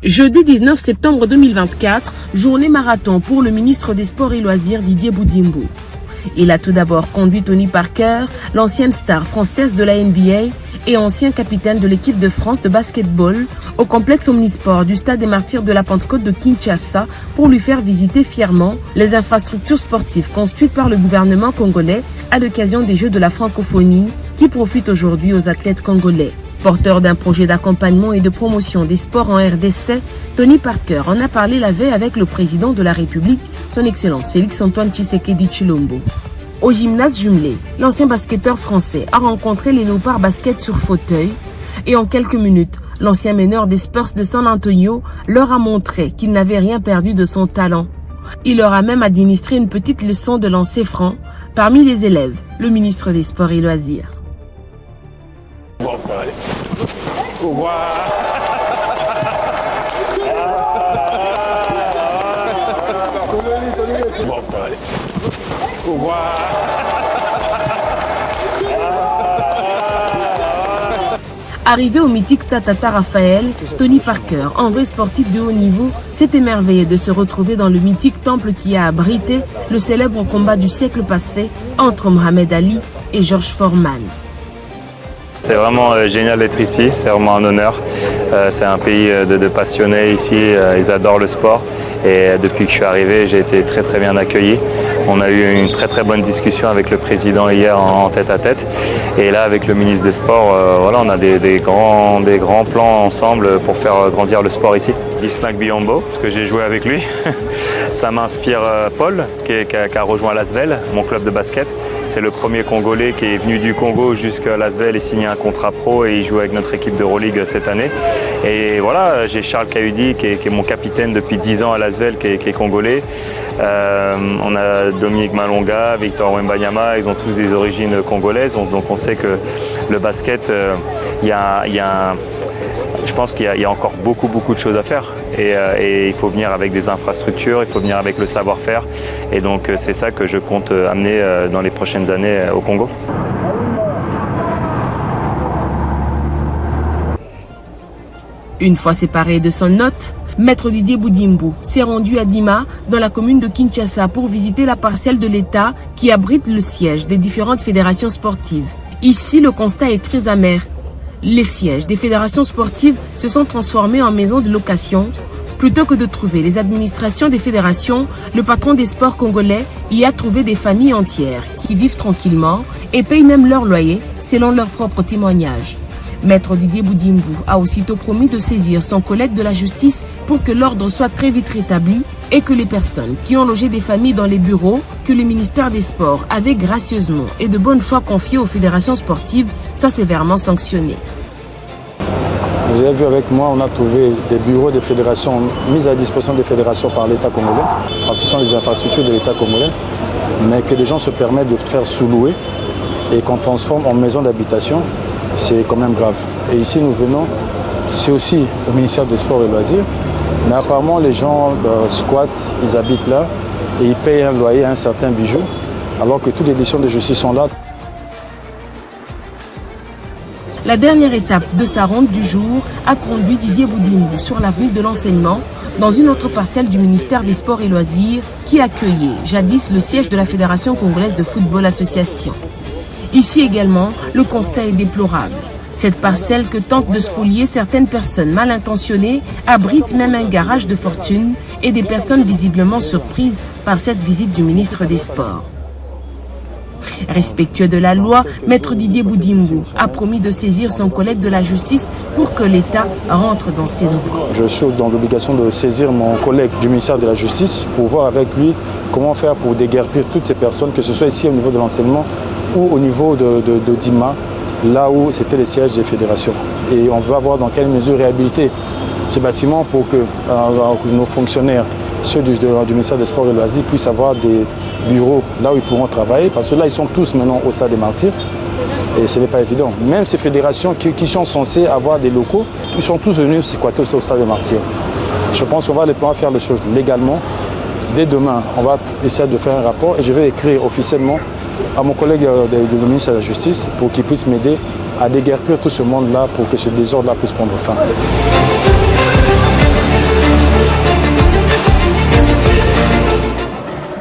Jeudi 19 septembre 2024, journée marathon pour le ministre des Sports et Loisirs Didier Boudimbo. Il a tout d'abord conduit Tony Parker, l'ancienne star française de la NBA et ancien capitaine de l'équipe de France de basketball, au complexe omnisport du Stade des Martyrs de la Pentecôte de Kinshasa pour lui faire visiter fièrement les infrastructures sportives construites par le gouvernement congolais à l'occasion des Jeux de la francophonie qui profitent aujourd'hui aux athlètes congolais. Porteur d'un projet d'accompagnement et de promotion des sports en RDC, Tony Parker en a parlé la veille avec le président de la République, son Excellence Félix-Antoine Tshisekedi Tshilombo. Au gymnase jumelé, l'ancien basketteur français a rencontré les Léopards Basket sur fauteuil et en quelques minutes, l'ancien meneur des Spurs de San Antonio leur a montré qu'il n'avait rien perdu de son talent. Il leur a même administré une petite leçon de lancer franc. Parmi les élèves, le ministre des Sports et Loisirs. Bon, ça va aller. Wow. Bon, ça va aller. Wow. Arrivé au mythique Stade Tata Raphaël, Tony Parker, un vrai sportif de haut niveau, s'est émerveillé de se retrouver dans le mythique temple qui a abrité le célèbre combat du siècle passé entre Mohamed Ali et George Foreman. C'est vraiment génial d'être ici, c'est vraiment un honneur. C'est un pays de passionnés ici, ils adorent le sport et depuis que je suis arrivé, j'ai été très bien accueilli. On a eu une très bonne discussion avec le président hier en tête-à-tête et là avec le ministre des Sports, voilà, on a des grands plans ensemble pour faire grandir le sport ici. Ismack Biyombo, parce que j'ai joué avec lui. Ça m'inspire Paul qui a rejoint l'Asvel, mon club de basket. C'est le premier Congolais qui est venu du Congo jusqu'à l'Asvel et signé un contrat pro et il joue avec notre équipe d'Euroleague cette année. Et voilà, j'ai Charles Kaudi qui est mon capitaine depuis 10 ans à l'Asvel qui est congolais. On a Dominique Malonga, Victor Wembanyama, ils ont tous des origines congolaises. Donc on sait que le basket, je pense qu'il y a encore beaucoup de choses à faire et il faut venir avec des infrastructures, il faut venir avec le savoir-faire et donc c'est ça que je compte amener dans les prochaines années au Congo. Une fois séparé de son hôte, Maître Didier Boudimbo s'est rendu à Dima, dans la commune de Kinshasa, pour visiter la parcelle de l'État qui abrite le siège des différentes fédérations sportives. Ici, le constat est très amer. Les sièges des fédérations sportives se sont transformés en maisons de location. Plutôt que de trouver les administrations des fédérations, le patron des sports congolais y a trouvé des familles entières qui vivent tranquillement et payent même leur loyer selon leurs propres témoignages. Maître Didier Boudimbo a aussitôt promis de saisir son collègue de la justice pour que l'ordre soit très vite rétabli et que les personnes qui ont logé des familles dans les bureaux que le ministère des Sports avait gracieusement et de bonne foi confiés aux fédérations sportives soient sévèrement sanctionnées. Vous avez vu avec moi, on a trouvé des bureaux des fédérations mis à disposition des fédérations par l'État congolais, parce que ce sont les infrastructures de l'État congolais, mais que les gens se permettent de faire sous-louer et qu'on transforme en maison d'habitation, c'est quand même grave. Et ici nous venons, c'est aussi au ministère des Sports et Loisirs, mais apparemment les gens squattent, ils habitent là et ils payent un loyer à un certain bijou, alors que toutes les décisions de justice sont là. La dernière étape de sa ronde du jour a conduit Didier Boudimbo sur l'avenue de l'enseignement, dans une autre parcelle du ministère des Sports et Loisirs qui accueillait jadis le siège de la Fédération congolaise de football association. Ici également, le constat est déplorable. Cette parcelle que tentent de spolier certaines personnes mal intentionnées abrite même un garage de fortune et des personnes visiblement surprises par cette visite du ministre des Sports. Respectueux de la loi, Maître Didier Boudimbo a promis de saisir son collègue de la justice pour que l'État rentre dans ses droits. Je suis dans l'obligation de saisir mon collègue du ministère de la Justice pour voir avec lui comment faire pour déguerpir toutes ces personnes, que ce soit ici au niveau de l'enseignement ou au niveau de Dima, là où c'était les sièges des fédérations. Et on va voir dans quelle mesure réhabiliter ces bâtiments pour que nos fonctionnaires, ceux du ministère des Sports et des Loisirs, puissent avoir des bureaux là où ils pourront travailler, parce que là ils sont tous maintenant au Stade des Martyrs et ce n'est pas évident. Même ces fédérations qui sont censées avoir des locaux, ils sont tous venus squatter au Stade des Martyrs. Je pense qu'on va les pouvoir faire les choses légalement. Dès demain, on va essayer de faire un rapport et je vais écrire officiellement à mon collègue du ministère de la Justice pour qu'il puisse m'aider à déguerpir tout ce monde-là pour que ce désordre-là puisse prendre fin.